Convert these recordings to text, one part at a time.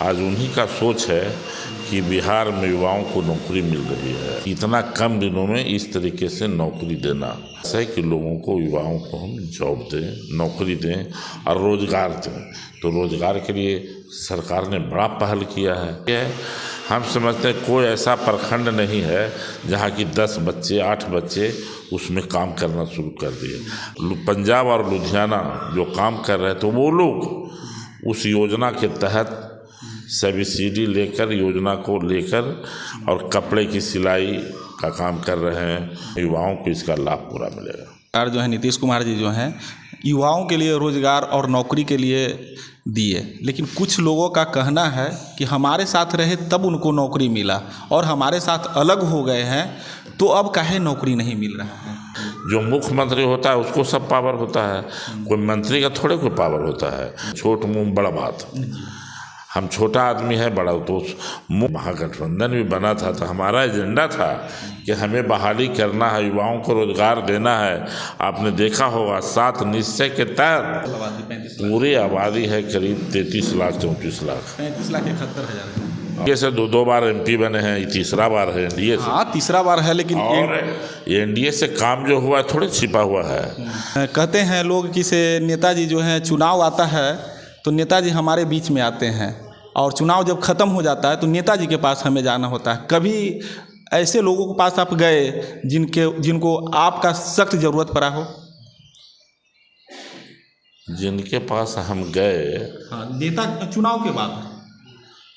आज उन्हीं का सोच है कि बिहार में युवाओं को नौकरी मिल रही है। इतना कम दिनों में इस तरीके से नौकरी देना ऐसा है कि लोगों को, युवाओं को हम जॉब दें, नौकरी दें और रोज़गार दें। तो रोज़गार के लिए सरकार ने बड़ा पहल किया है। हम समझते हैं कोई ऐसा प्रखंड नहीं है जहाँ की 10 बच्चे 8 बच्चे उसमें काम करना शुरू कर दिए। पंजाब और लुधियाना जो काम कर रहे थे वो लोग उस योजना के तहत सब्सिडी लेकर, योजना को लेकर और कपड़े की सिलाई का काम कर रहे हैं। युवाओं को इसका लाभ पूरा मिलेगा। सरकार जो है नीतीश कुमार जी जो हैं युवाओं के लिए रोज़गार और नौकरी के लिए दिए, लेकिन कुछ लोगों का कहना है कि हमारे साथ रहे तब उनको नौकरी मिला और हमारे साथ अलग हो गए हैं तो अब काहे नौकरी नहीं मिल रहा है। जो मुख्यमंत्री होता है उसको सब पावर होता है, कोई मंत्री का थोड़े कोई पावर होता है। छोट मुँह बड़ा बात। हम छोटा आदमी है, बड़ा तो महागठबंधन भी बना था तो हमारा एजेंडा था कि हमें बहाली करना है, युवाओं को रोजगार देना है। आपने देखा होगा 7 निश्चय के तहत पूरी आबादी है करीब 33 लाख 34 लाख 35 लाख 71,000 ये से 2 बार MP बने हैं, ये तीसरा बार है एनडीए से। हाँ, तीसरा बार है, लेकिन और एनडीए से काम जो हुआ थोड़े छिपा हुआ है। कहते हैं लोग कि से नेताजी जो है चुनाव आता है तो नेताजी हमारे बीच में आते हैं और चुनाव जब ख़त्म हो जाता है तो नेताजी के पास हमें जाना होता है। कभी ऐसे लोगों के पास आप गए जिनको आपका सख्त ज़रूरत पड़ा हो? जिनके पास हम गए, हाँ, नेता चुनाव के बाद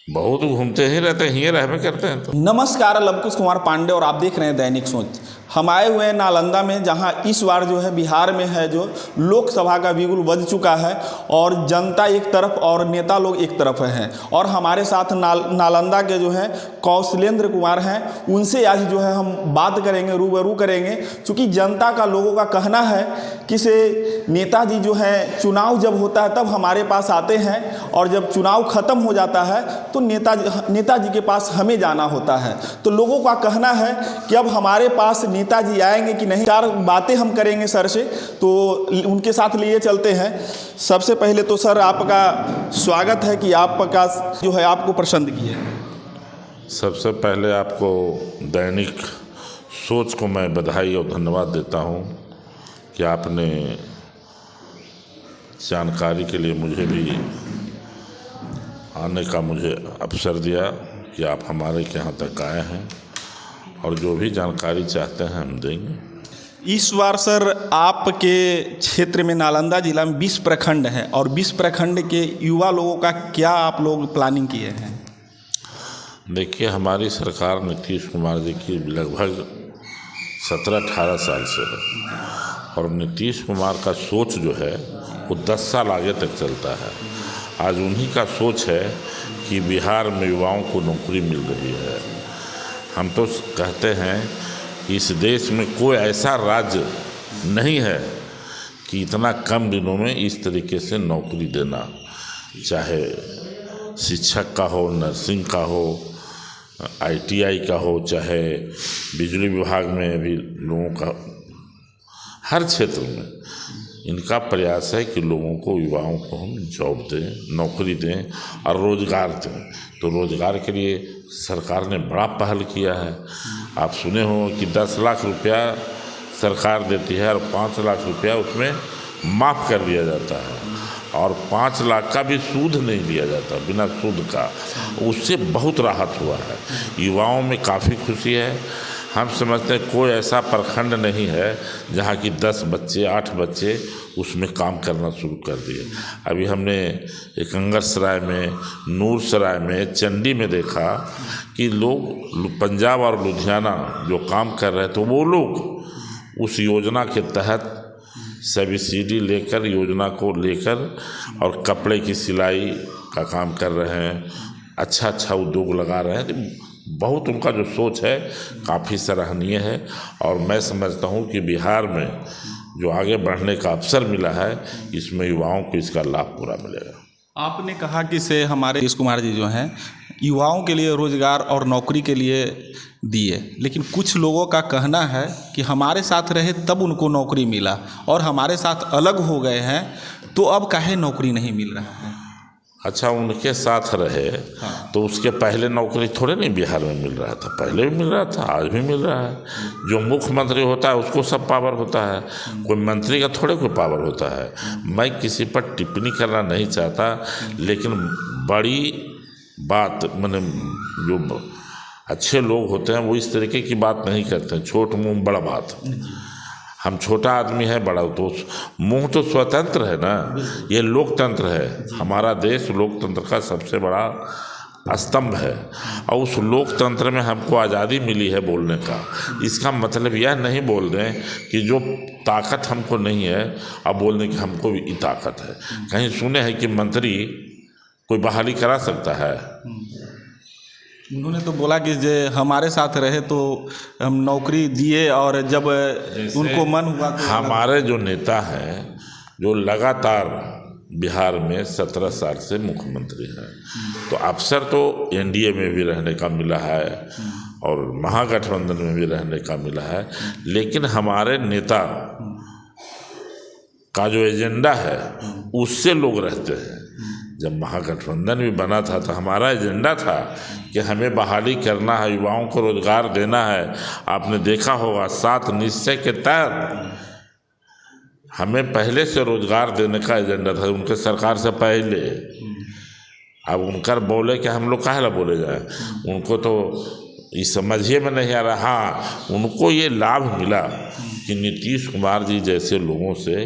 बहुत घूमते ही रहते हैं, यहीं रहबे करते हैं। तो नमस्कार, लवकुश कुमार पांडे और आप देख रहे हैं दैनिक सोच। हम आए हुए हैं नालंदा में, जहां इस बार जो है बिहार में है जो लोकसभा का बिगुल बज चुका है और जनता एक तरफ और नेता लोग एक तरफ हैं। और हमारे साथ नालंदा के जो हैं कौशलेंद्र कुमार हैं, उनसे आज जो है हम बात करेंगे, रूबरू करेंगे। क्योंकि जनता का, लोगों का कहना है कि से नेताजी जो है चुनाव जब होता है तब हमारे पास आते हैं और जब चुनाव ख़त्म हो जाता है तो नेताजी के पास हमें जाना होता है। तो लोगों का कहना है कि अब हमारे पास नेताजी आएंगे कि नहीं। 4 बातें हम करेंगे सर से, तो उनके साथ लिए चलते हैं। सबसे पहले तो सर आपका स्वागत है कि आपका जो है आपको पसंद किए। सबसे पहले आपको दैनिक सोच को मैं बधाई और धन्यवाद देता हूं कि आपने जानकारी के लिए मुझे भी आने का मुझे अवसर दिया कि आप हमारे यहाँ तक आए हैं और जो भी जानकारी चाहते हैं हम देंगे। इस बार सर आपके क्षेत्र में नालंदा जिला में 20 प्रखंड हैं और 20 प्रखंड के युवा लोगों का क्या आप लोग प्लानिंग किए हैं? देखिए, हमारी सरकार नीतीश कुमार जी की लगभग 17-18 साल से है और नीतीश कुमार का सोच जो है वो 10 साल आगे तक चलता है। आज उन्हीं का सोच है कि बिहार में युवाओं को नौकरी मिल रही है। हम तो कहते हैं कि इस देश में कोई ऐसा राज्य नहीं है कि इतना कम दिनों में इस तरीके से नौकरी देना, चाहे शिक्षक का हो, नर्सिंग का हो, ITI का हो, चाहे बिजली विभाग में भी लोगों का, हर क्षेत्र में इनका प्रयास है कि लोगों को, युवाओं को हम जॉब दें, नौकरी दें और रोज़गार दें। तो रोज़गार के लिए सरकार ने बड़ा पहल किया है। आप सुने हो कि 10 लाख रुपया सरकार देती है और 5 लाख रुपया उसमें माफ़ कर दिया जाता है और 5 लाख का भी सूद नहीं लिया जाता, बिना सूद का। उससे बहुत राहत हुआ है, युवाओं में काफ़ी खुशी है। हम समझते हैं कोई ऐसा प्रखंड नहीं है जहाँ की 10 बच्चे 8 बच्चे उसमें काम करना शुरू कर दिए। अभी हमने एकंगरसराय में, नूरसराय में, चंडी में देखा कि लोग पंजाब और लुधियाना जो काम कर रहे थे वो लोग उस योजना के तहत सब्सिडी लेकर, योजना को लेकर और कपड़े की सिलाई का काम कर रहे हैं। अच्छा उद्योग लगा रहे हैं। बहुत उनका जो सोच है काफ़ी सराहनीय है और मैं समझता हूँ कि बिहार में जो आगे बढ़ने का अवसर मिला है इसमें युवाओं को इसका लाभ पूरा मिलेगा। आपने कहा कि से हमारे नीतीश कुमार जी जो हैं युवाओं के लिए रोज़गार और नौकरी के लिए दिए, लेकिन कुछ लोगों का कहना है कि हमारे साथ रहे तब उनको नौकरी मिला और हमारे साथ अलग हो गए हैं तो अब काहे नौकरी नहीं मिल रहा है। अच्छा, उनके साथ रहे तो उसके पहले नौकरी थोड़े नहीं बिहार में मिल रहा था, पहले भी मिल रहा था, आज भी मिल रहा है। जो मुख्यमंत्री होता है उसको सब पावर होता है, कोई मंत्री का थोड़े कोई पावर होता है। मैं किसी पर टिप्पणी करना नहीं चाहता, लेकिन बड़ी बात मैंने जो अच्छे लोग होते हैं वो इस तरीके की बात नहीं करते, छोट मुंह बड़ा बात। हम छोटा आदमी है, बड़ा तो मुंह तो स्वतंत्र है ना, ये लोकतंत्र है। हमारा देश लोकतंत्र का सबसे बड़ा स्तंभ है, और उस लोकतंत्र में हमको आज़ादी मिली है बोलने का। इसका मतलब यह नहीं बोल रहे हैं कि जो ताकत हमको नहीं है अब बोलने की हमको भी ताकत है। कहीं सुने हैं कि मंत्री कोई बहाली करा सकता है? उन्होंने तो बोला कि जे हमारे साथ रहे तो हम नौकरी दिए, और जब उनको मन हुआ तो हमारे जो नेता हैं जो लगातार बिहार में 17 साल से मुख्यमंत्री हैं, तो अवसर तो एनडीए में भी रहने का मिला है और महागठबंधन में भी रहने का मिला है, लेकिन हमारे नेता का जो एजेंडा है उससे लोग रहते हैं। जब महागठबंधन भी बना था तो हमारा एजेंडा था कि हमें बहाली करना है, युवाओं को रोजगार देना है। आपने देखा होगा 7 निश्चय के तहत हमें पहले से रोजगार देने का एजेंडा था, उनके सरकार से पहले। अब उनका बोले कि हम लोग काहे बोले जाए, उनको तो ये समझिए में नहीं आ रहा। हाँ, उनको ये लाभ मिला कि नीतीश कुमार जी जैसे लोगों से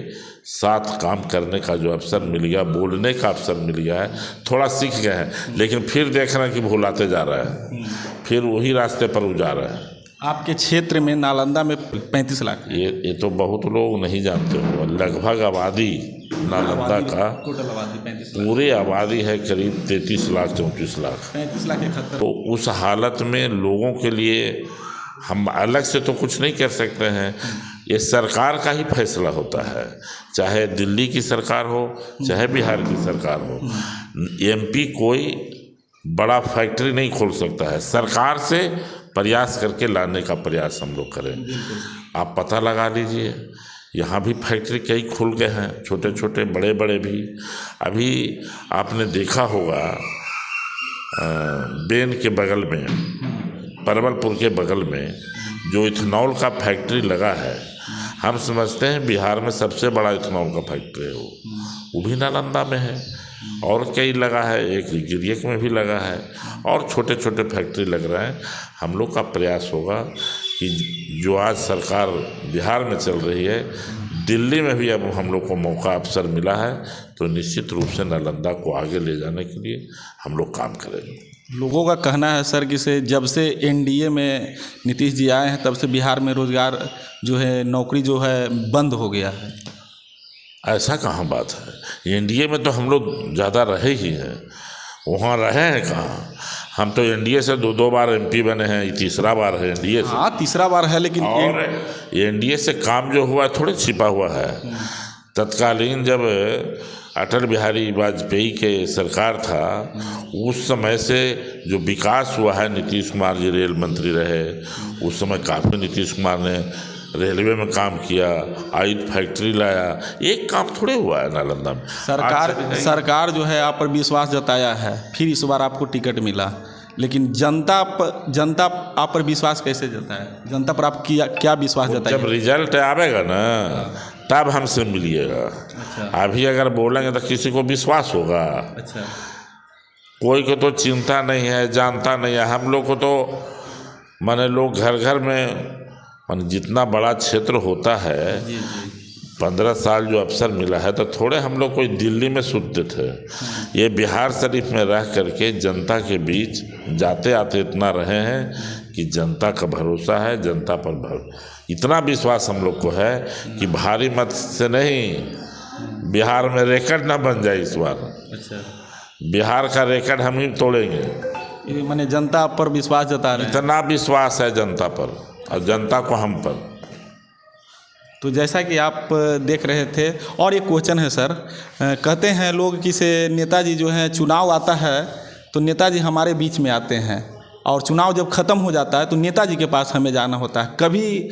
साथ काम करने का जो अवसर मिल गया, बोलने का अवसर मिल गया है, थोड़ा सीख गए हैं, लेकिन फिर देख रहे हैं कि भुलाते जा रहा है, फिर वही रास्ते पर वो जा रहा है। आपके क्षेत्र में नालंदा में 35 लाख, ये तो बहुत लोग नहीं जानते हो। लगभग आबादी नालंदा का टोटल आबादी 35 लाख, पूरी आबादी है करीब 33 लाख 34 लाख। 35 लाख 71। तो उस हालत में लोगों के लिए हम अलग से तो कुछ नहीं कर सकते हैं, ये सरकार का ही फैसला होता है। चाहे दिल्ली की सरकार हो, चाहे बिहार की सरकार हो, एमपी कोई बड़ा फैक्ट्री नहीं खोल सकता है। सरकार से प्रयास करके लाने का प्रयास हम लोग करें। आप पता लगा लीजिए, यहाँ भी फैक्ट्री कई खुल गए हैं, छोटे छोटे बड़े बड़े भी। अभी आपने देखा होगा बेन के बगल में, परवलपुर के बगल में जो इथेनॉल का फैक्ट्री लगा है, हम समझते हैं बिहार में सबसे बड़ा इथेनॉल का फैक्ट्री है वो भी नालंदा में है। और कई लगा है, एक गिरियक में भी लगा है, और छोटे छोटे फैक्ट्री लग रहे हैं। हम लोग का प्रयास होगा कि जो आज सरकार बिहार में चल रही है, दिल्ली में भी अब हम लोग को मौका अवसर मिला है, तो निश्चित रूप से नालंदा को आगे ले जाने के लिए हम लोग काम करेंगे। लोगों का कहना है सर कि जब से एनडीए में नीतीश जी आए हैं तब से बिहार में रोजगार जो है, नौकरी जो है बंद हो गया है। ऐसा कहाँ बात है, एनडीए में तो हम लोग ज़्यादा रहे ही हैं, वहाँ रहे हैं कहाँ। हम तो एनडीए से 2 बार एमपी बने हैं, ये तीसरा बार है एनडीए से। हाँ, तीसरा बार है, लेकिन और एनडीए से काम जो हुआ थोड़े छिपा हुआ है। तत्कालीन जब अटल बिहारी वाजपेयी के सरकार था, उस समय से जो विकास हुआ है, नीतीश कुमार जी रेल मंत्री रहे, उस समय काफ़ी नीतीश कुमार ने रेलवे में काम किया, आयुध फैक्ट्री लाया। एक काम थोड़े हुआ है नालंदा में। सरकार जो है आप पर विश्वास जताया है, फिर इस बार आपको टिकट मिला, लेकिन जनता आप पर विश्वास कैसे जताया? जनता पर आप क्या विश्वास जताया? जब रिजल्ट आवेगा ना तब हमसे मिलिएगा। अच्छा। अभी अगर बोलेंगे तो किसी को विश्वास होगा? अच्छा। कोई को तो चिंता नहीं है, जानता नहीं है। हम लोग को तो माने लोग घर घर में माने जितना बड़ा क्षेत्र होता है, 15 साल जो अवसर मिला है, तो थोड़े हम लोग कोई दिल्ली में सुनते थे। ये बिहार शरीफ में रह करके जनता के बीच जाते आते इतना रहे हैं कि जनता का भरोसा है, जनता पर इतना विश्वास हम लोग को है कि भारी मत से नहीं, बिहार में रिकॉर्ड ना बन जाए इस बार। अच्छा। बिहार का रिकॉर्ड हम ही तोड़ेंगे। माने जनता पर विश्वास जता रहे हैं। इतना विश्वास है जनता पर और जनता को हम पर। तो जैसा कि आप देख रहे थे, और एक क्वेश्चन है सर, कहते हैं लोग कि से नेताजी जो हैं, चुनाव आता है तो नेताजी हमारे बीच में आते हैं, और चुनाव जब ख़त्म हो जाता है तो नेताजी के पास हमें जाना होता है। कभी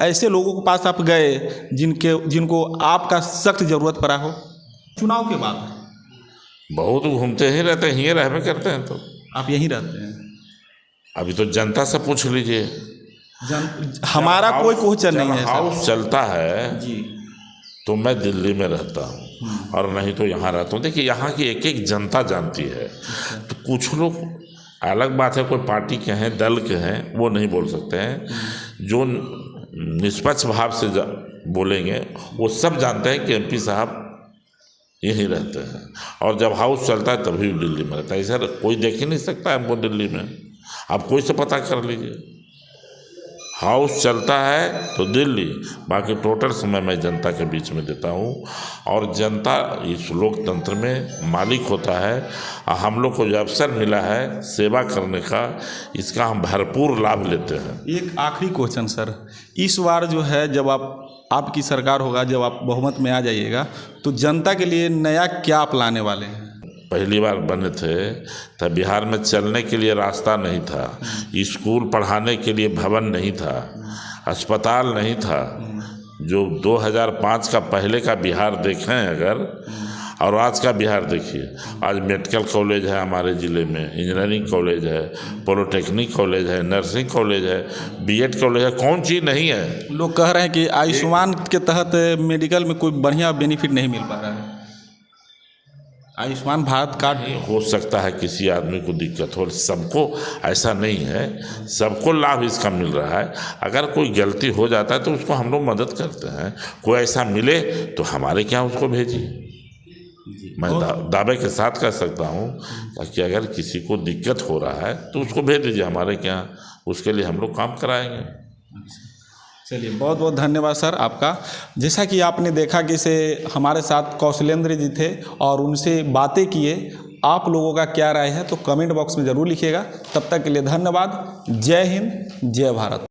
ऐसे लोगों के पास आप गए जिनको आपका सख्त ज़रूरत पड़ा हो चुनाव के बाद? बहुत घूमते ही रहते हैं, यहीं रहबे करते हैं। तो आप यहीं रहते हैं? अभी तो जनता से पूछ लीजिए। हमारा कोई क्वेश्चन नहीं है सर। हाउस चलता है जी। तो मैं दिल्ली में रहता हूँ और नहीं तो यहाँ रहता हूँ। देखिए यहाँ की एक एक जनता जानती है। तो कुछ लोग, अलग बात है कोई पार्टी के हैं, दल के हैं, वो नहीं बोल सकते हैं। जो निष्पक्ष भाव से बोलेंगे वो सब जानते हैं कि एमपी साहब यहीं रहते हैं, और जब हाउस चलता है तभी दिल्ली में रहता है। सर कोई देख ही नहीं सकता है हमको दिल्ली में, आप कोई से पता कर लीजिए। हाउस चलता है तो दिल्ली, बाकी टोटल समय मैं जनता के बीच में देता हूँ। और जनता इस लोकतंत्र में मालिक होता है। हम लोग को जो अवसर मिला है सेवा करने का, इसका हम भरपूर लाभ लेते हैं। एक आखिरी क्वेश्चन सर, इस बार जो है जब आपकी सरकार होगा, जब आप बहुमत में आ जाइएगा, तो जनता के लिए नया क्या आप लाने वाले हैं? पहली बार बने थे तब बिहार में चलने के लिए रास्ता नहीं था, स्कूल पढ़ाने के लिए भवन नहीं था, अस्पताल नहीं था। जो 2005 का पहले का बिहार देखें अगर, और आज का बिहार देखिए, आज मेडिकल कॉलेज है हमारे ज़िले में, इंजीनियरिंग कॉलेज है, पॉलिटेक्निक कॉलेज है, नर्सिंग कॉलेज है, बीएड कॉलेज है, कौन चीज़ नहीं है? लोग कह रहे हैं कि आयुष्मान के तहत मेडिकल में कोई बढ़िया बेनिफिट नहीं मिल पा रहा है। आयुष्मान भारत कार्ड हो सकता है किसी आदमी को दिक्कत हो, सबको ऐसा नहीं है, सबको लाभ इसका मिल रहा है। अगर कोई गलती हो जाता है तो उसको हम लोग मदद करते हैं। कोई ऐसा मिले तो हमारे क्या उसको भेजिए। मैं दावे के साथ कह सकता हूँ कि अगर किसी को दिक्कत हो रहा है तो उसको भेज दीजिए हमारे क्या, उसके लिए हम लोग काम कराएंगे। चलिए, बहुत बहुत धन्यवाद सर आपका। जैसा कि आपने देखा कि से हमारे साथ कौशलेंद्र जी थे और उनसे बातें किए। आप लोगों का क्या राय है तो कमेंट बॉक्स में ज़रूर लिखिएगा। तब तक के लिए धन्यवाद। जय हिंद, जय भारत।